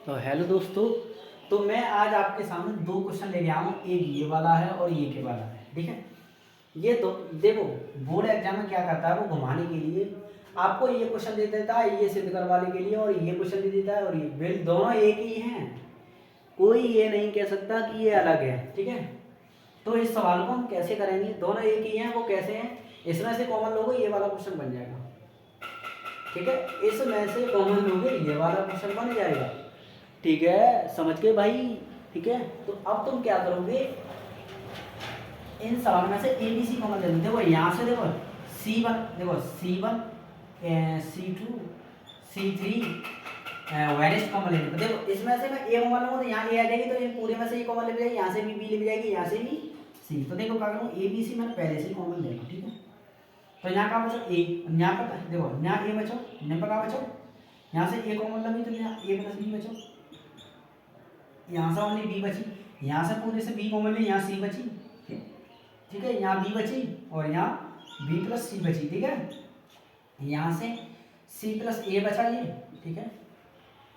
तो हेलो दोस्तों। तो मैं आज आपके सामने दो क्वेश्चन लेके आया हूँ, एक ये वाला है और ये के वाला है। ठीक है, ये तो देखो, बोर्ड एग्जाम में क्या करता है, वो घुमाने के लिए आपको ये क्वेश्चन दे देता है ये सिद्ध करवाने के लिए, और ये क्वेश्चन दे देता है और ये बिल दोनों एक ही हैं। कोई ये नहीं कह सकता कि ये अलग है। ठीक है, तो इस सवाल को हम कैसे करेंगे, दोनों एक ही हैं, वो कैसे हैं, इसमें से कॉमन लोगे ये वाला क्वेश्चन बन जाएगा। ठीक है, इसमें से कॉमन लोगे ये वाला क्वेश्चन बन जाएगा। ठीक है, समझ गए भाई। ठीक है, तो अब तुम क्या करोगे, इन सवाल में से ए बी सी कॉमन ले लो। देखो यहाँ से देखो C1, देखो C1 C2 C3 variant common ले लो। देखो इसमें से मैं ए कॉमन लूँगा तो यहाँ ए आ जाएगी, तो इन पूरे में से ए कॉमन ले जाएगी, यहाँ से भी बी ले जाएगी, यहाँ से भी सी। तो देखो क्या करूँ, ए बी सी मैंने पहले से कॉमन ले लो। ठीक है, तो यहाँ का बचो ए, यहाँ पर देखो यहाँ ए बचो, यहाँ पर का बचो, यहाँ से ए कॉमन लगी तो यहाँ ए प्लस बी बचो, यहाँ से ओनली बी बची, यहाँ से पूरे से बी कॉमन ली, यहाँ सी बची। ठीक है, यहाँ बी बची और यहाँ बी प्लस सी बची। ठीक है, यहाँ से सी प्लस ए बचा ये। ठीक है,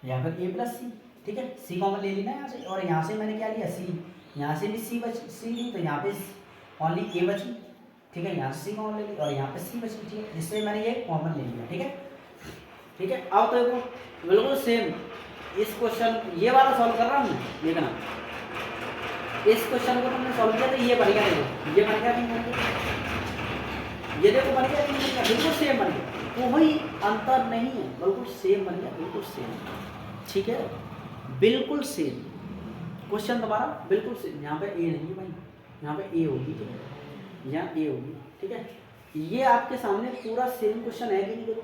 यहाँ पर ए प्लस सी। ठीक है, सी कॉमन ले लेना यहाँ से, और यहाँ से मैंने क्या लिया सी, यहाँ से भी सी बची, सी ली तो यहाँ पे ओनली ए बची। ठीक है, यहाँ से सी कॉमन ले ली और यहाँ पे सी बची। ठीक है, इससे मैंने ये कॉमन ले लिया। ठीक है, ठीक है, अब तो देखो बिल्कुल सेम इस क्वेश्चन ये वाला सॉल्व कर रहा हूँ मैं, देखना इस क्वेश्चन को तुमने सॉल्व किया तो ये बन गया। देखो ये बन गया, नहीं बन गया, ये देखो बन गया, नहीं बन गया, बिल्कुल सेम बन गया, कोई अंतर नहीं है, बिल्कुल सेम बन गया, बिल्कुल सेम। ठीक है, बिल्कुल सेम क्वेश्चन तुम्हारा बिल्कुल सेम। यहाँ पे ए नहीं है भाई, यहाँ पे ए होगी। ठीक है, यहाँ ए होगी। ठीक है, ये आपके सामने पूरा सेम क्वेश्चन है कि नहीं। देखो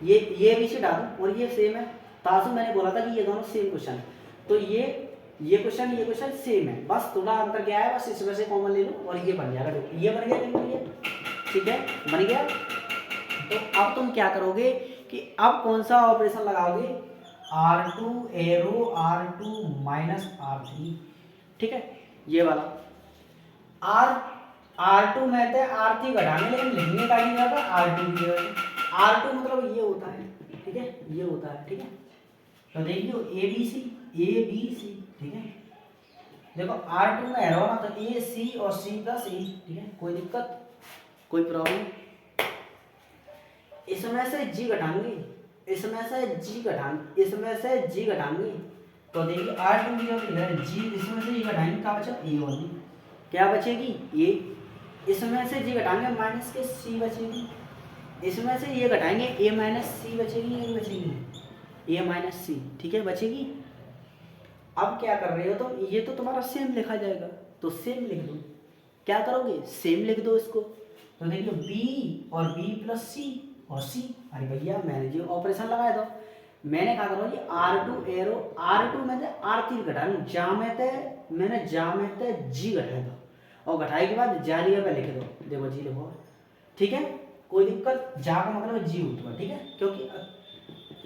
ये भी से डालू और ये सेम है, तासु मैंने बोला था कि ये दोनों सेम क्वेश्चन है, तो ये क्वेश्चन सेम है, बस थोड़ा अंतर क्या है, बस इसमें से कॉमन ले लो और ये बन जाएगा। देखो ये बन गया, नहीं बन गया। ठीक है, बन गया। तो अब तुम क्या करोगे कि अब कौन सा ऑपरेशन लगाओगे, R2 arrow R2 minus R3। ठीक है, ये वाला R2 में थे R3 घटाने, लेकिन लिखने का नहीं आता R2 की जगह R2 मतलब ये होता है। ठीक है, ये होता है। ठीक है, तो देखियो ए बी सी। ठीक है, देखो R2 में एरो ना, तो ए सी और सी प्लस ए। ठीक है, कोई दिक्कत, कोई प्रॉब्लम। इसमें से जी घटाएंगे, इसमें से जी घटाएंगे, तो देखिए R2 की जगह जी, इसमें से जी घटाएंगे, क्या बचा ए और बी, क्या बचेगी ए, इसमें से जी घटाएंगे माइनस के सी बचेगी, इसमें से ये घटाएंगे ए माइनस सी बचेगी, नहीं बचेगी ए माइनस सी। ठीक है, बचेगी। अब क्या कर रहे हो तो ये तो तुम्हारा सेम लिखा जाएगा, तो सेम लिख दो। क्या करोगे, सेम लिख दो इसको। तो देखिए बी और बी प्लस सी और सी। अरे भैया मैंने जो ऑपरेशन लगाया था, मैंने कहा था ये R2 एरो R2 में से R3 घटा लूँ, मैंने जा में थे जी घटाया था, और घटाई के बाद जा लिया पे लिख दो। देखो जी लिखो। ठीक है, कोई दिक्कत, जा का मतलब जी होता है। ठीक है, क्योंकि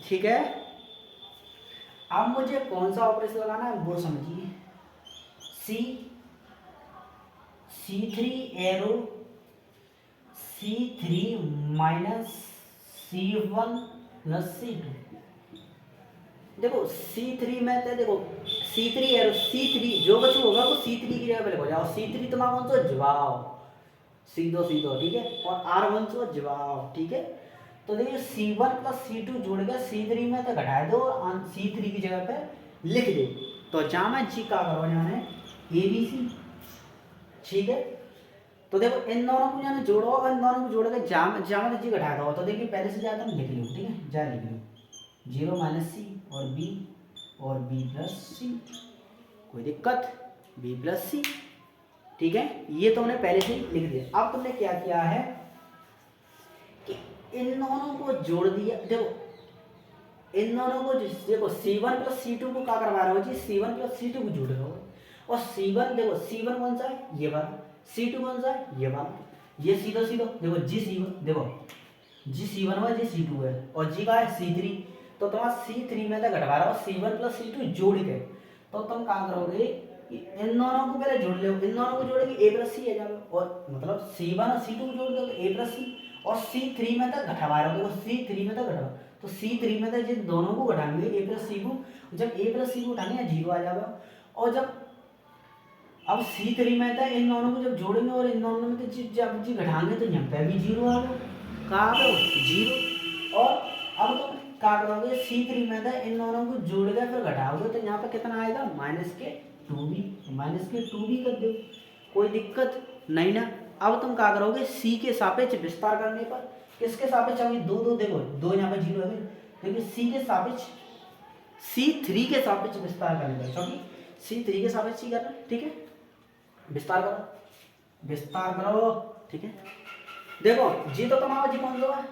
ठीक है, अब मुझे कौन सा ऑपरेशन लगाना है वो समझिए। C3 arrow C3 minus C1 plus C2। देखो C3 में तो देखो C3 एरो C3 जो बच होगा वो C3 की जगह पे लिखो जाओ। C3 तुम्हारा कौन सा जवाब, सीधो। ठीक है, और R1 तो जवाब। ठीक है, तो देखिए C1 प्लस C2 जोड़ के C3 में तो घटा दो, C3 की जगह पे लिख दो, तो जहाँ मैं जी का करो जाने ABC। ठीक है, तो देखो इन दोनों को जाने जोड़ो और इन दोनों को जोड़ के जहाँ में जी घटा दो, तो देखिए पहले से ज़्यादा लिख लो। ठीक है, जा लिख लो 0 माइनस सी और बी प्लस सी, कोई दिक्कत, बी प्लस सी। ठीक है, ये तो हमने पहले से ही लिख दिया। अब तुमने क्या किया है कि इन दोनों को जोड़ दिया। देखो इन दोनों को देखो C1 प्लस C2 को क्या करवा रहे हो जी, C1 प्लस C2 को जोड़ रहे हो, और C1 देखो C1 कौन सा है ये वाला, C2 कौन सा है ये वाला, ये सीधो देखो जी C1, देखो जी C1 है जी C2 है, और जी का है C3, तो तुम्हारा C3 में तो घटवा रहा हो C1 प्लस C2 जोड़ के, तो तुम क्या करोगे कि इन दोनों को पहले जोड़ लो, इन दोनों को जोड़ेंगे ए प्लस सी आ जाएगा, और मतलब C1 और C2 को जोड़ दो तो ए प्लस सी, और C3 में तक घटवा रहा हो, C3 में तक घटवा, तो C3 में तो जिन दोनों को घटाएंगे A प्लस सी को, जब A प्लस सी को घटाएंगे 0 आ जाएगा। और जब अब C3 में था इन दोनों को जब जोड़ेंगे और इन दोनों में तो जब जी घटाएंगे तो यहाँ पे भी 0 आ गया, कहाँ पे 0। और अब तुम क्या करोगे, C3 में था इन दोनों को जोड़ेगा फिर घटाओगे तो यहाँ पे कितना आएगा -2b, -2b कर दो, कोई दिक्कत नहीं ना। अब तुम क्या करोगे, C के सापेक्ष विस्तार करने पर, किसके सापेक्ष होगी, दो देखो, दो यहाँ पे 0 है, क्योंकि C के सापेक्ष C3 के सापेक्ष विस्तार करने पर, क्योंकि C3 के सापेक्ष ही करना, ठीक है। विस्तार करो, ठीक है। देखो जी तो तुम्हारा जी कौन सा है,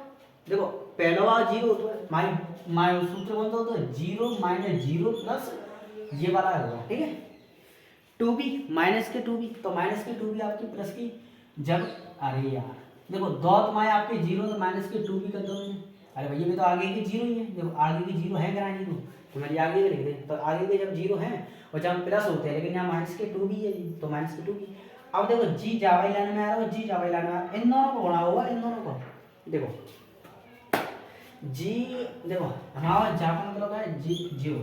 देखो पहला वाला 0 तो माई सूत्र कौन सा होता है, 0 - 0 प्लस ये वाला होगा, ठीक है। 2b -2b, तो -2b आपकी प्लस की, जब अरे यार देखो दो तुम्हारे आपके 0 तो -2b कर दो। अरे भैया ये तो आगे की 0 ही है, देखो आगे की 0 है करानी तो मेरी आगे के लिख दे, तो आगे के जब 0 है और जब प्लस होते हैं, लेकिन यहाँ -2b है तो -2b। अब देखो जी जावाई लाइन में आ रहा है, जी जावाई लाइन में आ रहा है, इन दोनों को गुणा होगा, इन दोनों को देखो जी, देखो हमारा जा का मतलब है जी 0,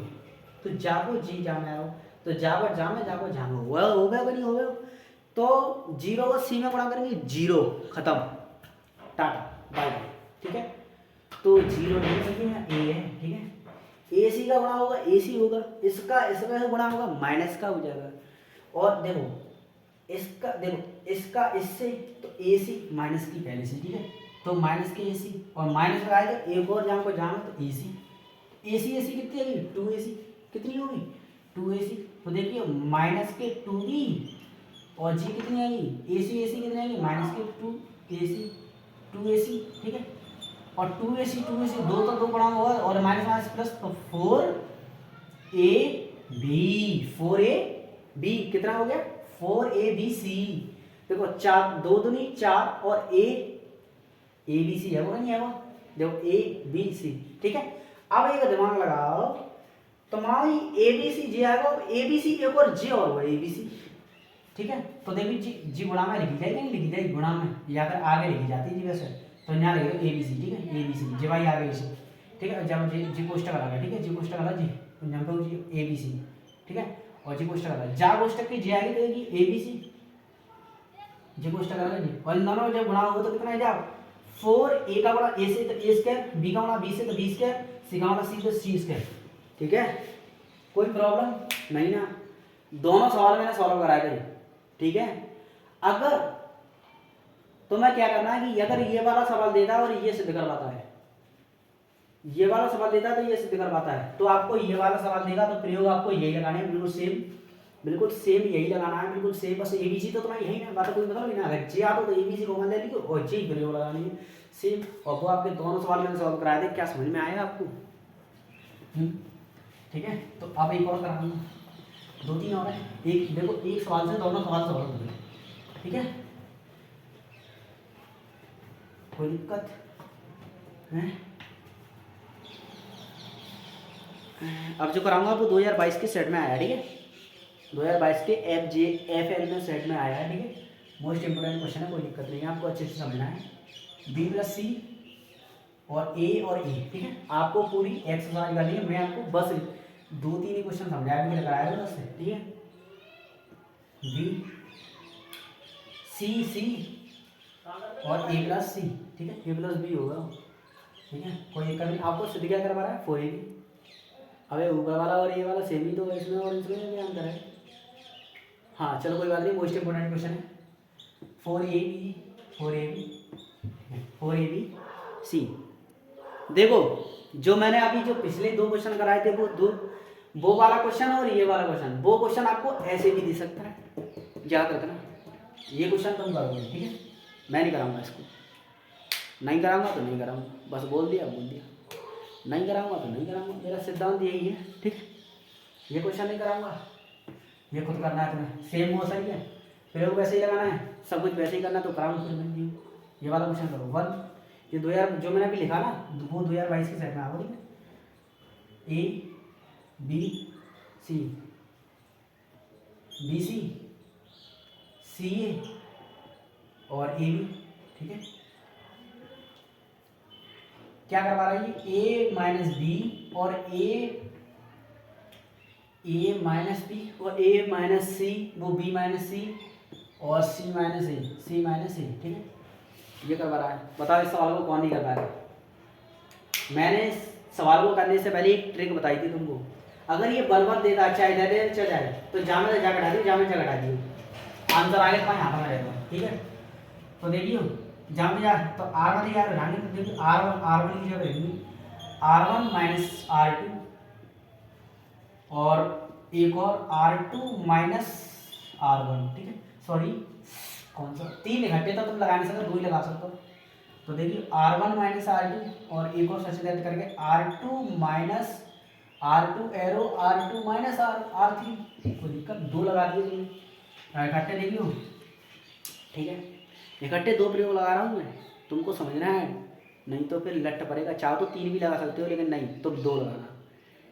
तो जा को जी जा में आ रहा हो, तो जा को जा में, जा को जा में हो गया कि नहीं हो गया, तो 0 को सी में गुणा करेंगे, 0 खत्म, टाटा बाय बाय, ठीक है। तो 0 नहीं है, ए है, ठीक है। ए सी का गुणा होगा, ए सी होगा, इसका इसका गुणा होगा, माइनस का हो जाएगा। और देखो इसका, देखो इसका इससे, तो ए सी माइनस की पहले से, ठीक है, तो माइनस के ए सी, और माइनस लगाएगा एक और जान को जाना, तो ए सी कितनी होगी, 2ac कितनी होगी, 2ac। तो देखिए -2b और जी कितनी आएगी, ए सी कितनी आएगी, -2ac, ठीक है। और 2ac दो तो दो बड़ा होगा, और माइनस प्लस, तो 4ab कितना हो गया, 4abc। देखो 4 2 दूनी 4 और abc है वो, नहीं है वो, देखो abc, ठीक है। अब एक दिमाग लगाओ, तुम्हारी abc जी आएगा, abc एक और जी और वो abc, ठीक है। तो देखिए जी गुणा में लिखी जाएगी, नहीं लिखी जाएगी गुणा में, या फिर आगे लिखी जाती है जी वैसे, तो यहाँ लिखेगा abc, ठीक है, abc जी भाई आगे इसी, ठीक है। जब जी कोष्टक लगा, ठीक है, जी कोष्टक लगा जी, तो यहाँ पे जी abc, ठीक है। और जी कोष्टक लगा, जा कोष्टक की जी आएगी तो abc, जी कोष्टक लगा जी, और इन दोनों जब गुणा होगा तो कितना है जाओ, 4 a का गुणा a से तो a स्क्वायर, b का गुणा b से तो b स्क्वायर, c का गुणा c तो c स्क्वायर, ठीक है। कोई प्रॉब्लम नहीं ना, दोनों सवाल मैंने सॉल्व कराए थे, ठीक है। अगर तुम्हें क्या करना है कि अगर ये वाला सवाल देता है और ये सिद्ध करवाता है, ये वाला सवाल देता है तो ये सिद्ध करवाता है, तो आपको ये वाला सवाल देगा तो प्रयोग आपको यही लगाना है, बिल्कुल सेम यही लगाना है, बिल्कुल सेम, बस एबीसी तो तुम्हारा यही ना, बात कोई मतलब नहीं ना, अगर जे आता तो एबीसी कॉमन ले लीजिए और जे प्रयोग लगानी है सेम। और वो आपके दोनों सवाल मैंने सॉल्व कराए थे, क्या समझ में आया आपको, ठीक है। तो अब एक और कराऊंगा, 2-3 और है, एक देखो एक सवाल से दोनों सवाल सॉल्व हो गए, ठीक है, कोई दिक्कत है। अब जो कराऊंगा वो 2022 के सेट में आया, ठीक है, 2022 के FL में सेट में आया है, ठीक है। मोस्ट इंपोर्टेंट क्वेश्चन है, कोई दिक्कत नहीं है, आपको अच्छे से समझना है। B + C और A और E, ठीक है, आपको पूरी एक्सरसाइज करनी है, मैं आपको बस 2-3 ही क्वेश्चन समझाया भी लगाया है बस, ठीक है। B C और A + C, ठीक है, A + B होगा, ठीक है, कोई दिक्कत नहीं। आपको सिद्ध क्या करवा रहा है, 4AB। अबे ऊपर वाला और ये वाला सेम ही तो इसमें और इसमें क्या अंतर है, हाँ चलो कोई बात नहीं, मोस्ट इंपोर्टेंट क्वेश्चन है। 4AB C। देखो जो मैंने अभी जो पिछले 2 क्वेश्चन कराए थे वो वाला क्वेश्चन और ये वाला क्वेश्चन, वो क्वेश्चन आपको ऐसे भी दे सकता है, याद रखना। ये क्वेश्चन तुम करोगे, ठीक है, मैं नहीं कराऊंगा इसको, नहीं कराऊंगा तो नहीं कराऊंगा, बस बोल दिया, नहीं कराऊंगा तो नहीं कराऊंगा, मेरा सिद्धांत यही है, ठीक है। ये क्वेश्चन नहीं कराऊंगा, ये खुद करना है तुम्हें, सेम वो सही है, प्रयोग वैसे ही लगाना है, सब कुछ वैसे ही करना है, तो कराऊंगा फिर मैं ये वाला क्वेश्चन करो 1। ये 2000 जो मैंने अभी लिखा ना वो 2022 के सेट में आओ, ठीक है। A B C BC CA और AB, ठीक है, क्या करवा रहा है ये, ए माइनस बी और ए माइनस बी और ए माइनस सी, वो बी माइनस सी और सी माइनस ए, ठीक है, ये करवा रहा है। बताओ इस सवाल को कौन नहीं कर पाएगा। मैंने इस सवाल को करने से पहले एक ट्रिक बताई थी तुमको, अगर ये बल देता अच्छा इधर चल जाए तो जामे जा घटा दियो, जामे जा घटा दियो, आंसर आगे तो यहाँ पर रहेगा, ठीक है। तो देखियो जामे जा तो R1 यार घटाने तो देखिए R1 की जगह रहेगी R1 माइनस R2 और एक और R2 माइनस R1, ठीक है। सॉरी कौन सा, 3 इकट्ठे तो तुम लगा नहीं सकते, 2 ही लगा सकते हो। तो देखिए R1 माइनस R2 और एक और सब्सिट्यूट करके R2 minus R2 arrow R2 minus R3, कोई दिक्कत, 2 लगा दिए तुमने इकट्ठे, देखियो ठीक है। इकट्ठे 2 प्रयोग लगा रहा हूँ मैं, तुमको समझना है, नहीं तो फिर लट पड़ेगा। चाहो तो 3 भी लगा सकते हो, लेकिन नहीं तुम 2 लगाना,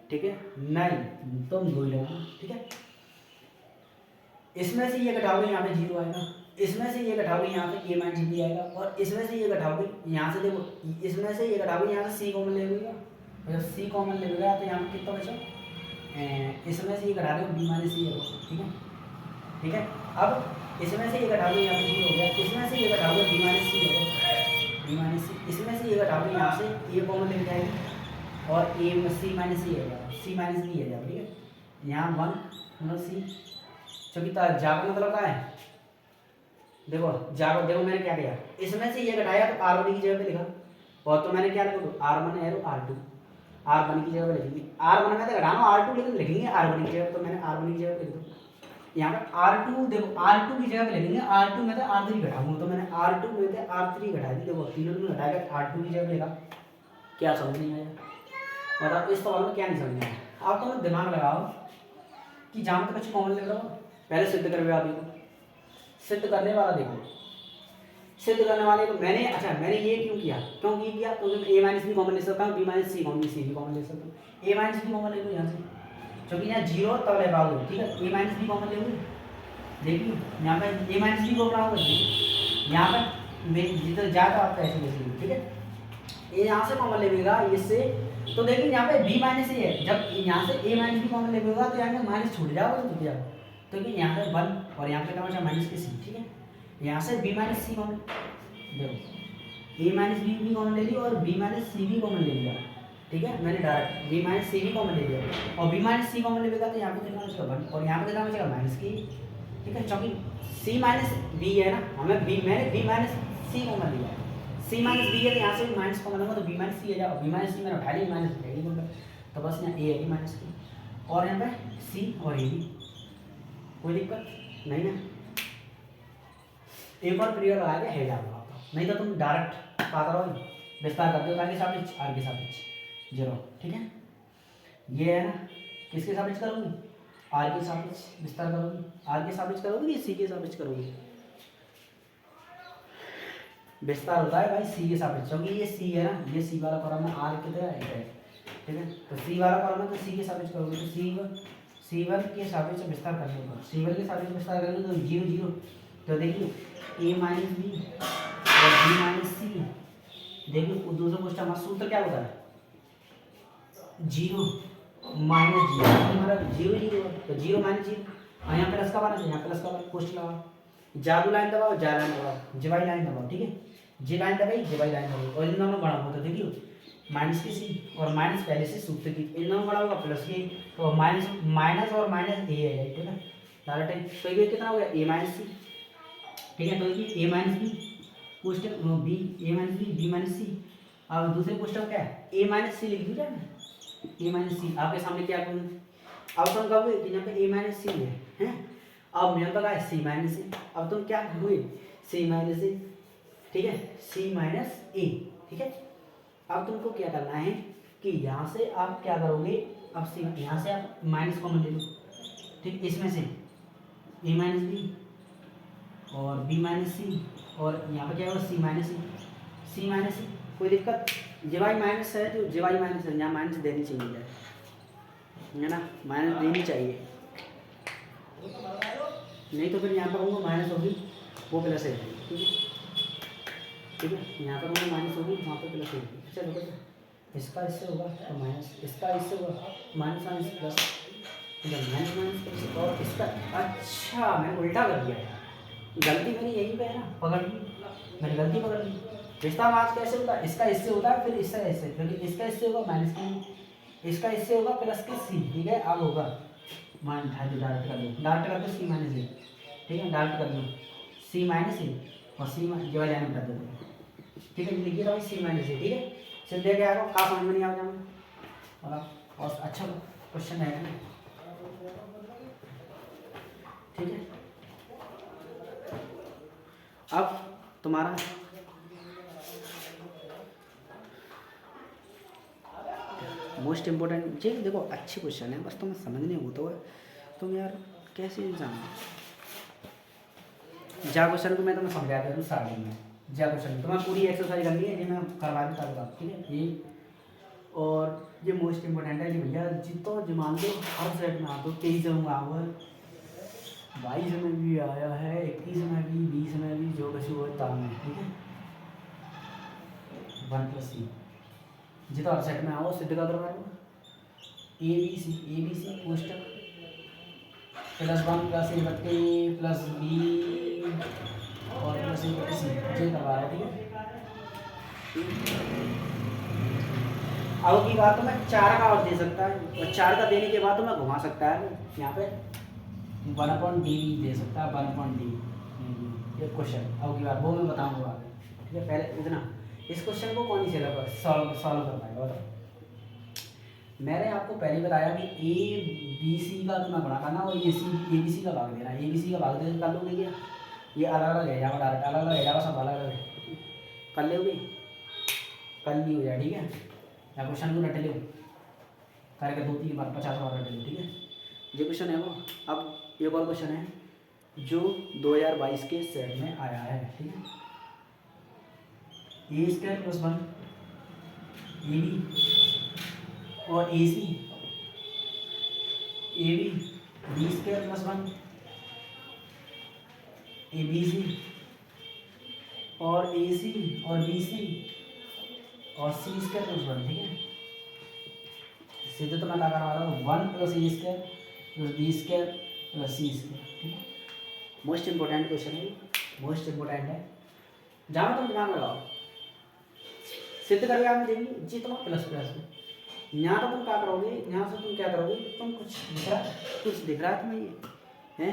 ठीक है, नहीं तुम 2 ही लगाना, ठीक है। इसमें से ये घटाओगे यहाँ पे 0 आएगा, इसमें से ये घटाओगे यहाँ पे a माइनस बी आएगा, और इसमें से ये घटाओगे यहाँ से, देखो इसमें से ये घटाओगे यहाँ से c कॉमन ले लेगा, जब c कॉमन ले लेगा तो यहाँ पे कितना बचा, इसमें से ये घटा देगा b माइनस सी होगा, ठीक है, ठीक है। अब इसमें से ये घटाओगे यहाँ पे 0 हो गया, इसमें से ये घटाओगे b माइनस सी होगा, b माइनस सी, इसमें से ये घटाओगे यहाँ से a कॉमन ले जाएगी और a c माइनस सी है, c माइनस बी है, ठीक है। यहाँ 1 मतलब c, चूँकि जाकर मतलब क्या है, देखो जाकर, देखो मैंने क्या किया, इसमें से ये घटाया तो R1 की जगह पे लिखा, और तो मैंने क्या लिखा, तो R1 एरो R2, R1 की जगह पे लिखेंगे, R1 में तो घटाना R2 लेकिन लिखेंगे R1 की जगह, तो मैंने R1 की जगह पे लिख दो। यहाँ पे R2, देखो R2 की जगह पे लिखेंगे, R2 में तो R3 घटाऊंगा, तो मैंने R2 में से R3 घटा दी, देखो तीनों में घटाएगा R2 की जगह लिखा। क्या समझ नहीं आया, मतलब इस सवाल में क्या नहीं समझ में आया। आप तो दिमाग लगाओ कि जहाँ तक कुछ कॉमन ले लो, पहले सिद्ध करवे आप देखो, सिद्ध करने वाला देखो, सिद्ध करने वाले को मैंने, अच्छा मैंने ये क्यों किया, क्यों ये किया, तो a माइनस बी कॉमन ले सकता हूँ, b माइनस सी कॉमन, सी भी कॉमन ले सकता हूँ, a माइनस बी कॉमन ले लो यहाँ से, क्योंकि यहाँ 0 तब ले पाओगे, ठीक है। a माइनस बी कॉमन ले लो, देखिए यहाँ पे a माइनस बी को बनाओगे, यहाँ पर जितना ज़्यादा आपका ऐसे ले, ठीक है। ये यहाँ से कॉमन लेगा इससे, तो देखिए यहाँ पे b माइनस ए है, जब यहाँ से a माइनस बी कॉमन लेगा तो यहाँ पे माइनस छूट जाओगे, तो जाओ, तो कि यहाँ पे 1 और यहाँ पे क्या बचा माइनस के सी, ठीक है। यहाँ से b माइनस सी कॉमन, देखो a माइनस बी भी कॉमन ले लिया और b माइनस सी भी कॉमन ले लिया, ठीक है। मैंने डायरेक्ट b माइनस सी भी कॉमन ले लिया, और b माइनस सी कॉमन लेगा तो यहाँ पे कितना बचेगा 1 और यहाँ पे कितना बचेगा माइनस की, ठीक है। क्योंकि c माइनस b है ना, हमें मैंने b माइनस सी कॉमन लिया, c माइनस बी है तो यहाँ से भी माइनस कॉमन होगा, तो b माइनस सी आ जाओ, b माइनस सी मैंने उठा लिया, माइनस उठाएगी बोल, तो बस यहाँ a है माइनस की, और यहाँ पे c और a भी, कोई दिक्कत नहीं ना। एक और पीरियड लगा के है जाऊंगा आपका, नहीं तो तुम डायरेक्ट क्या करोगे, विस्तार कर दो, आगे सापेक्ष आर के सापेक्ष 0, ठीक है। ये है ना, किसके सापेक्ष करोगे, आर के सापेक्ष विस्तार करोगे, आर के सापेक्ष करोगे या सी के सापेक्ष करोगे, विस्तार होता है भाई सी के सापेक्ष, क्योंकि ये सी है ना, ये सी वाला कॉलम है, आर की तरह है, ठीक है। तो सी वाला कॉलम है तो सी के सापेक्ष करोगे, तो C1 के सापेक्ष विस्तार करने पर, C1 के सापेक्ष विस्तार करेंगे तो 0 0, तो देखिए a माइनस बी और b माइनस सी, देखिए दूसरा क्वेश्चन हमारा सूत्र क्या होता है, 0 माइनस 0 हमारा 0 0, तो 0 माइनस 0, और यहाँ प्लस का बना, यहाँ प्लस का क्वेश्चन लगाओ, जादू लाइन दबाओ, जा लाइन दबाओ, जेवाई लाइन दबाओ, ठीक है, जे लाइन दबाई जेवाई लाइन दबाओ, और इन दोनों बड़ा होता, देखिए माइनस की सी और माइनस पहले से सूत्र की, इन दोनों बड़ा होगा प्लस की, तो माइनस और माइनस ए है, ठीक है डायरेक्ट, तो ये कितना हो गया a माइनस सी, ठीक है। तो ये a minus B question B, a minus B b minus C, अब दूसरे क्वेश्चन क्या है a माइनस सी लिख दीजिए ना, a माइनस सी आपके सामने क्या करूँ, अब तुम कहोगे कि यहाँ पे a माइनस सी है, अब मेरे पास है c माइनस ए, अब तुम क्या हुए c माइनस ए, ठीक है, c माइनस ए, ठीक है। अब तुमको क्या करना है कि यहाँ से आप क्या करोगे, अब सी यहाँ से आप माइनस कॉमन ले लो, ठीक, इसमें से a माइनस बी और b माइनस सी, और यहाँ पर क्या होगा c माइनस सी, कोई दिक्कत, जेवाई माइनस है तो जेवाई माइनस है, यहाँ माइनस देनी चाहिए है ना, माइनस देनी चाहिए, नहीं तो फिर यहाँ पर होगा माइनस होगी वो प्लस है, ठीक है, यहाँ पर होगा माइनस होगी वहाँ पर प्लस होगी, चलो इसका इससे होगा तो माइनस, इसका इससे होगा माइनस माइनस प्लस, जब माइनस माइनस प्लस और इसका, अच्छा मैंने उल्टा कर दिया है, गलती मेरी यहीं पे है ना, पकड़ ली मैंने, गलती पकड़ ली। रिश्ता मास कैसे होता है, इसका इससे होता है फिर इसका इससे, क्योंकि इसका इससे होगा माइनस की, इसका इससे होगा प्लस के सी, ठीक है। अब होगा मान डायरेक्ट कर दो, डायरेक्ट कर दो सी माइनस ए, ठीक है, डायरेक्ट कर दो सी माइनस ए और सी जो है कर दो, ठीक है। लिखिए भाई सी माइनस ए, ठीक है। सीधे क्या आएगा, का समझ में नहीं आ जाएगा और अच्छा क्वेश्चन है ना, ठीक है। अब तुम्हारा मोस्ट इम्पोर्टेंट जी, देखो अच्छी क्वेश्चन है, बस तुम्हें समझने हो तो तुम यार कैसे एग्जाम जा क्वेश्चन को मैं तुम्हें समझा देता हूँ स्टार्टिंग में, जा क्वेश्चन तुम्हें पूरी एक्सरसाइज करनी है, ये मैं करवा देता हूँ, ठीक है। ये और ये मोस्ट इम्पोर्टेंट है कि भैया जितो जो मान लो हर सेट में आ तो 23 में हुआ है, 22 में भी आया है, 21 में भी, 20 में भी, जो बस वो ताम है, ठीक है। 1 + c जितना हर सेट में आओ सिद्ध का करवाए ए बी सी कोष्टक +1 + a + b और +a + c ये करवा रहा है, ठीक है। अब की बात तो मैं 4 का और दे सकता है, और 4 का देने के बाद तो मैं घुमा सकता है यहाँ पे 1/d दे सकता है, 1/d ये क्वेश्चन। अब की बात वो मैं बताऊंगा आगे, ठीक है। पहले इतना इस क्वेश्चन को कौन सी जगह सॉल्व कर पाएगा बताओ। मैंने आपको पहले बताया कि ए बी सी का तुम्हें गुणा करना और ए बी सी का भाग देना, ए बी सी का भाग देना कर लोगे क्या, ये अलग अलग ले जाओगे, डायरेक्ट अलग अलग ले जाओगे, सब अलग अलग कर लोगे, कल नहीं हो जाए, ठीक है। या क्वेश्चन को रट लो करके 2-3 बार 50 बार रट लो, ठीक है। ये क्वेश्चन है वो। अब एक और क्वेश्चन है जो 2022 के सेट में आया है, ठीक है। ए स्क्वायर + 1 ए बी और A C, A B square + 1 A B C और ए सी और बी सी और सी स्क्वायर + 1, ठीक है। सीधे तो मैं क्या करवा रहा हूँ 1 + a square + b square + c square, ठीक है। मोस्ट इम्पोर्टेंट क्वेश्चन है, मोस्ट इम्पोर्टेंट है, जहाँ तुम दिमाग लगाओ सिद्ध करके आप देंगे जी तुम्हारा प्लस में। यहाँ तो तुम क्या करोगे, यहाँ से तुम क्या करोगे, तुम कुछ दिख रहा है तुम्हें ये है,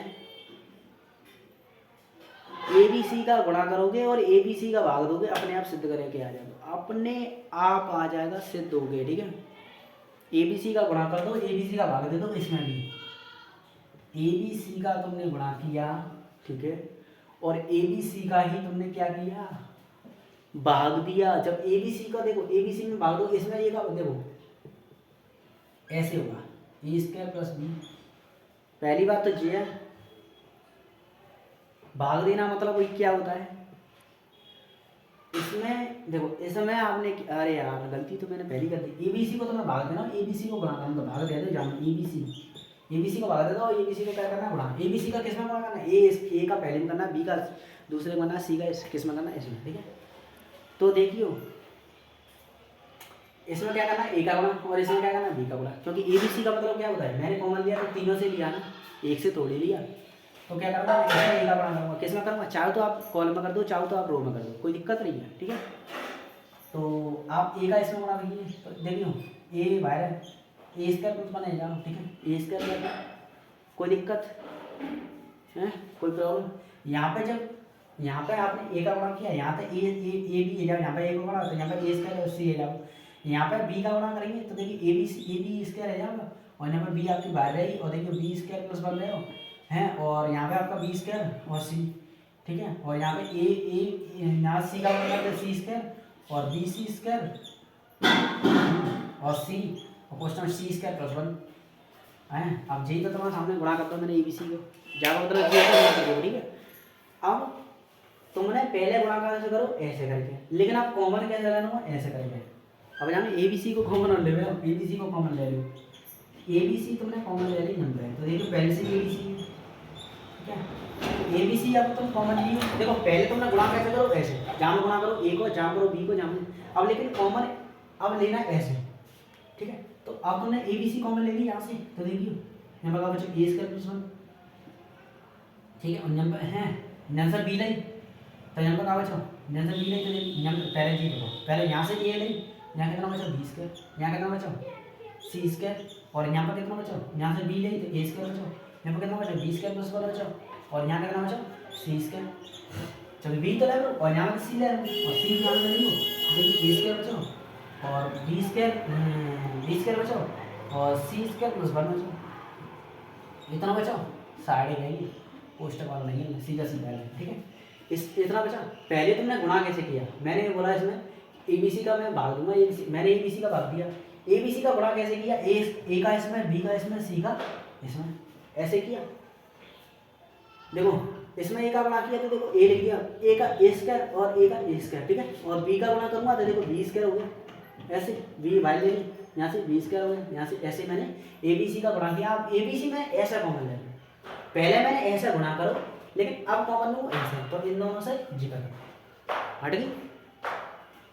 ए बी सी का गुणा करोगे और ए बी सी का भाग दोगे, अपने आप सिद्ध करके आ जाएगा, अपने आप आ जाएगा, सिद्ध हो गए, ठीक है। ए बी सी का गुणा कर दो, ए बी सी का भाग दे दो, इसमें भी ए बी सी का तुमने गुणा किया, ठीक है, और ए बी सी का ही तुमने क्या किया, भाग दिया। जब ए बी सी का देखो, ए बी सी में भाग दो, इसमें ये का देखो ऐसे होगा ए स्क्वायर + b, पहली बात तो ये है भाग देना मतलब वही क्या होता है, इसमें देखो इसमें आपने, अरे यार गलती तो मैंने पहली कर दी, ए बी सी को तो मैं भाग देना, ए बी सी को गुणा करना, तो भाग दे दो जान, ए बी सी को भाग दे दो, ए बी सी को क्या करना है गुणा, ए बी सी का किस में गुणा करना है, ए का पहले में करना, बी का दूसरे में करना, सी का किस में करना, इसमें, ठीक है। तो देखियो इसमें क्या करना है ए का गुणा और इसमें क्या करना है बी का गुणा, क्योंकि ए बी सी का मतलब क्या होता है, मैंने कॉमन लिया तो तीनों से लिया ना, एक से थोड़ी लिया, तो क्या करूँगा मैं ए का गुणा करूँगा, किस में करूँगा, चाहे तो आप कॉलम में कर दो, चाहो तो आप रो में कर दो, कोई दिक्कत नहीं है, ठीक है। तो आप ए का इसमें गुणा कीजिए, तो देखियो ए बाहर है, ए स्क्वायर + 1 जाओ, ठीक है, ए स्क्वायर, कोई दिक्कत है, कोई प्रॉब्लम। यहाँ पे जब यहाँ पे आपने ए का गुणा किया, यहाँ पे ए बी जाओ, यहाँ पे ए का गुणा, तो यहाँ पे ए स्क्वायर और सी जाओ, यहाँ पे बी का गुणा करेंगे तो देखिए ए बी स्क्वायर है जाएगा, और यहाँ पे बी आपकी बाहर रही, और देखिए बी स्क्वायर + 1 रहे हो हैं, और यहाँ पे आपका बी स्क्वायर और सी, ठीक है, और यहाँ पे यहाँ सी का गुणा करते सी स्क्वायर और बी सी स्क्वायर और सी और क्वेश्चन सी स्क्वायर + 1 है। अब यही तो तुम्हारे सामने गुणा करता हूँ मैंने ए बी सी को, ज़्यादा मतलब ठीक है। अब तुमने पहले गुणा कैसे करो, ऐसे करके, लेकिन आप कॉमन कैसे लेना हो, ऐसे करके। अब यहाँ ए बी सी को कॉमन ले लो, ए बी सी को कॉमन ले लो, ए बी सी तुमने कॉमन ले ली नंबर है, तो देखो पहले से ए बी सी है, ठीक है। ए बी सी अब तुम कॉमन ली, देखो पहले तुमने गुणा कैसे करो, ऐसे, जहाँ गुणा करो ए को, जहाँ करो बी को, जहाँ, अब लेकिन कॉमन अब लेना ऐसे, ठीक है। तो अब तुमने ए बी सी कॉमन ले ली यहाँ से, तो देखियो यहाँ पर बच्चों ए स्क्वायर प्लस 1, ठीक है। और यहाँ पर है यहाँ से बी लाई, तो यहाँ पर क्या बच्चों यहाँ से बी लाई, तो यहाँ पर पहले जी देखो, पहले यहाँ से ए लाई, यहाँ कितना बच्चों बी स्क्वायर, यहाँ कितना बच्चों सी स्क्वायर, और यहाँ पर कितना बच्चों यहाँ से बी लाई तो ए स्क्वायर बच्चों, यहाँ पर कितना बच्चों बी स्क्वायर प्लस 1 बच्चों, और यहाँ कितना बच्चों सी स्क्वायर। चलो बी तो ले लो और यहाँ पर सी ले लो, और सी यहाँ पे ले लो, देखिए ए स्क्वायर बच्चों और बी स्क्वायर बच्चों और सी स्क्वायर प्लस 1 बच्चों, इतना बच्चों साइड रहेगी, पोस्टर वाला नहीं है, सीधा सीधा है, ठीक है। इस इतना बचा। पहले तुमने गुणा कैसे किया, मैंने बोला इसमें ए बी सी का मैं भाग दूंगा, मैंने ए बी सी का भाग दिया, ए बी सी का गुणा कैसे किया, ए का इसमें, बी का इसमें, सी का इसमें, ऐसे किया। देखो इसमें ए का गुणा किया तो देखो ए लिख दिया, ए का ए स्क्वायर और ए का ए स्क्वायर, ठीक है। और बी का गुणा करूँगा तो देखो बी स्क्वायर हो गया, ऐसे बी भाई ले ली, यहाँ से बी स्क्वायर हो गया, यहाँ से ऐसे मैंने ए बी सी का गुणा किया। अब ए बी सी में ऐसा कॉमन ले लो, पहले मैंने ऐसा गुणा करो, लेकिन अब कॉमन लूँ ऐसे, तो इन दोनों से जिक्र हट गई,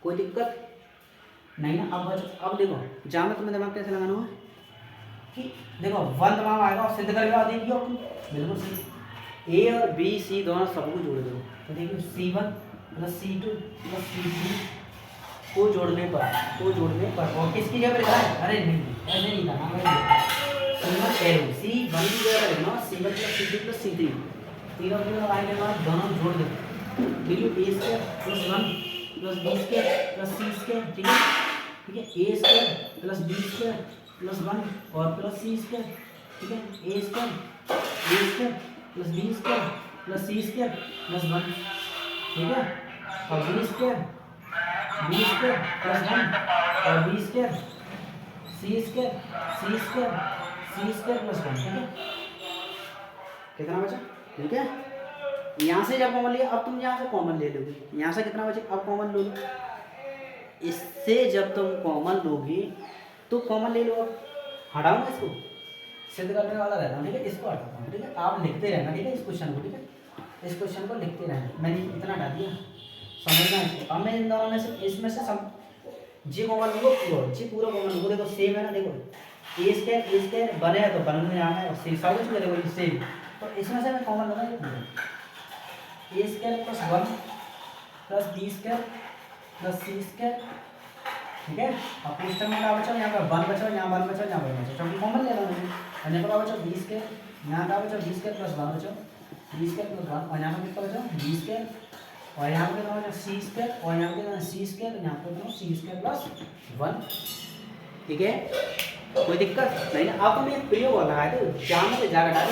कोई दिक्कत नहीं ना। अब देखो जहाँ में तुम्हें दिमाग कैसे लगाना है कि देखो 1 दिमाग आएगा और सिद्ध करके देखिए बिल्कुल सही, ए और बी सी दोनों सबको जोड़ दो, तो देखिए C1 plus C2 plus C3 को जोड़ने पर और किसकी जगह लिखा है, अरे नहीं ऐसे नहीं करना, C1 की जगह लिखना C1 plus C2 plus C3, तीनों को लगाने के बाद दोनों जोड़ दो, देखिए A square plus 1 plus B square plus C square, ठीक है, A square plus B square plus 1 और प्लस सी स्क्वायर, ठीक है, A square B square plus B square plus C square plus 1, ठीक है, और बी स्क्वायर प्लस 1 और B square C square plus 1, ठीक है। कितना बचा, ठीक है। यहाँ से जब कॉमन लिया, अब तुम यहाँ से कॉमन ले लोगे, यहाँ से कितना बचे, अब कॉमन लो लो, इससे जब तुम कॉमन लोगी तो कॉमन ले लो, अब हटाओ ना इसको, सिद्ध करने वाला रहता हूँ, ठीक है, इसको हटाता हूँ, ठीक है। आप लिखते रहना, ठीक है, इस क्वेश्चन को, ठीक है, इस क्वेश्चन को लिखते रहना, मैंने इतना हटा दिया, समझना इसको। अब मैं इन दोनों में से, इसमें से सब जी कॉमन लूँगा पूरा, जी पूरा कॉमन लूँगा, देखो सेम है ना, देखो ए स्क्वायर बने है तो बन में आना है, और सी सब कुछ देखो सेम, तो इसमें से मैं कॉमन लूँगा A square plus 1 plus B square plus C square, ठीक है। अब पोस्टर में क्या बचा, यहाँ पर 1 बचा, यहाँ 1 बचा, यहाँ 1 बचा, क्योंकि कॉमन ले लो मुझे, और यहाँ पर बचा बी स्क्वायर, यहाँ का बचा बी स्क्वायर प्लस 1 बचा, बी स्क्वायर प्लस 1, और यहाँ पर कितना बचा बी स्क्वायर, और यहाँ पर कितना बचा सी स्क्वायर, और यहाँ पर कितना सी स्क्वायर, यहाँ पर कितना सी स्क्वायर प्लस 1, ठीक है, कोई दिक्कत नहीं ना। अब मैं प्रयोग लगाए थे, जहाँ से जा घटा दो,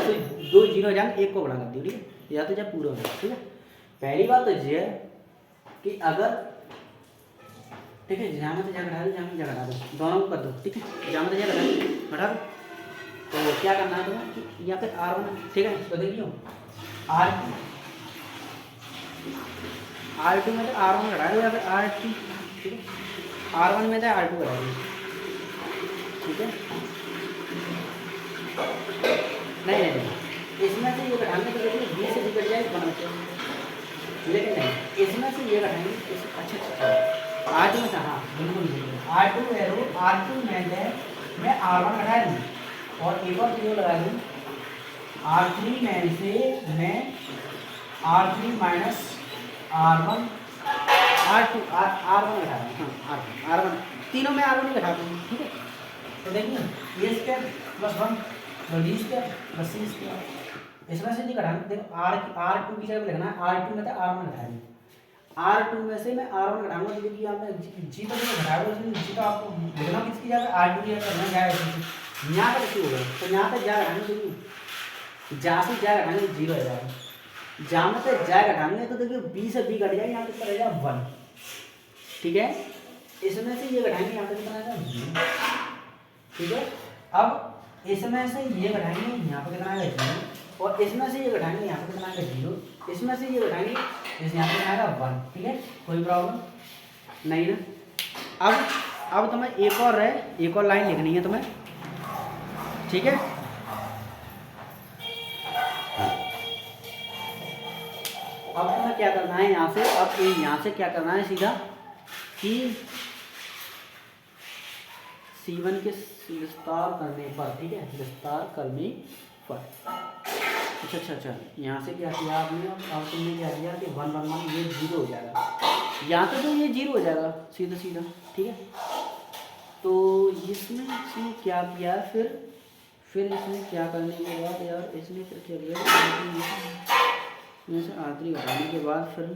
तो 2 0 जान 1 को बड़ा कर दियो, ठीक है, या तो जब पूरा हो, ठीक है। पहली बात तो ये है कि अगर, ठीक है, जहाँ से जा घटा दो, जहाँ से जा घटा दो, दोनों को कर दो, ठीक है, जहाँ से जा घटा दो, तो क्या करना है तुम्हें कि यहाँ पे R1, ठीक है, तो देखियो R2 में तो R1 घटा दो, या फिर R2, ठीक है, R1 में तो R2 घटा दो, ठीक है, नहीं इसमें से ये घटाएंगे तो देखिए बी से भी कट जाएगा, लेकिन नहीं इसमें से ये घटाएंगे, अच्छा R2 में से, हाँ बिल्कुल R2 एरो R2 में मैं R1 घटा दूँ, और एक और प्रयोग लगा दूँ, R3 में से मैं R3 minus R1 R2 R1 घटा दूँ, हाँ R1 तीनों में R1 ही घटा दूँ, ठीक है। तो देखिए A square plus 1 plus B square plus C square, इसमें से जी घटाना, देखो R2 की जगह लिखना है, R2 में तो R1 घटाएंगे, R2 में से मैं R1 घटाऊंगा, तो देखिए आपने जी को घटाएगा, जी का आपको लिखना किसकी जगह R2 की जगह करना जाएगा, यहाँ पर क्यों होगा, तो यहाँ तक जा घटाएंगे, देखिए जहाँ से जा घटाएंगे 0 हो जाएगा, जहाँ में से जा घटाएंगे तो देखिए बी से बी घट जाएगा, यहाँ कितना रहेगा 1, ठीक है। इसमें से ये घटाएंगे, यहाँ पे कितना आएगा 0, ठीक है। अब इसमें से ये घटाएंगे, यहाँ पर कितना आएगा 0, और इसमें से ये घटाएंगे, यहाँ पर कितना आएगा 0, इसमें से ये घटाएंगे, इस यहाँ पर कितना आएगा 1, ठीक है, कोई प्रॉब्लम नहीं ना। अब तुम्हें एक और लाइन लिखनी है तुम्हें, ठीक है। अब तुम्हें क्या करना है यहाँ से, अब यहाँ से क्या करना है सीधा कि C1 के विस्तार करने पर, ठीक है, विस्तार करने पर। अच्छा, यहाँ से क्या किया आपने, अब तुमने क्या किया कि 1 1 1 ये 0 हो जाएगा, यहाँ तो ये 0 हो जाएगा सीधा सीधा, ठीक है। तो इसमें क्या किया फिर इसमें क्या करने के बाद यार, इसने फिर क्या किया, इसमें से R3 घटाने के बाद फिर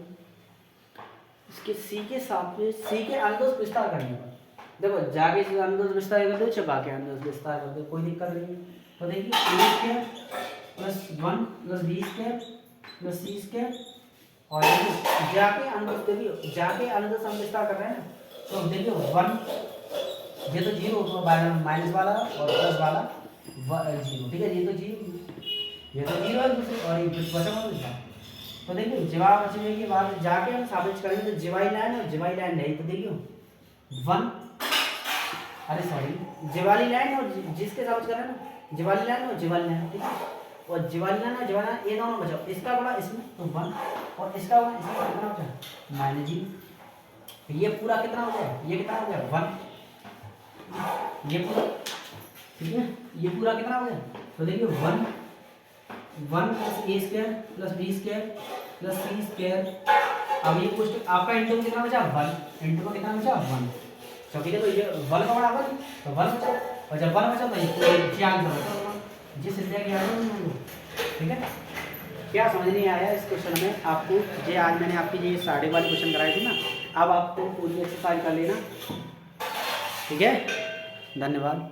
इसके C के साथ में C के अनुदेश विस्तार करने पर, देखो जाके अनुदेश विस्तार कर दो, चबा के अनुदेश विस्तार कर दो, कोई दिक्कत नहीं है। तो देखिए A square plus 1 plus B square plus C square, और जाके अनुदेश, देखिए जाके अनुदेश हम विस्तार कर रहे हैं ना, तो देखिए 1 ये तो 0 तो माइनस वाला और प्लस वाला 0, ठीक है, ये तो 0 है दूसरी, और ये बचा हुआ। तो देखिए जवाब बचने के बाद जाके हम साबित करेंगे, तो जिवाई लाइन और जिवाई लाइन नहीं, तो देखिए 1, अरे सॉरी जिवाली लाइन और जिसके साबित कर रहे हैं ना, जिवाली लाइन और जिवाली लाइन, ठीक है, और जिवाली लाइन और जिवाली लाइन ये दोनों बचा, इसका बड़ा इसमें तो 1 और इसका बड़ा इसमें कितना बचा -0, ये पूरा कितना हो गया, ये कितना हो गया 1, ये पूरा, ठीक है, ये पूरा कितना हो गया, तो देखिए 1 plus A square plus B square plus C square, अब ये कुछ आपका इंटू में कितना बचा 1, इंटू में कितना बचा 1, तो ठीक है, तो ये 1 का बड़ा 1 तो 1 बचा, और जब 1 बचा तो ये क्या बचा, जिस संख्या की आ रही है, ठीक है। क्या समझ नहीं आया इस क्वेश्चन में आपको, ये आज मैंने आपकी ये 1.5 वाली क्वेश्चन कराई थी ना, अब आपको पूरी एक्सरसाइज कर लेना, ठीक है। धन्यवाद।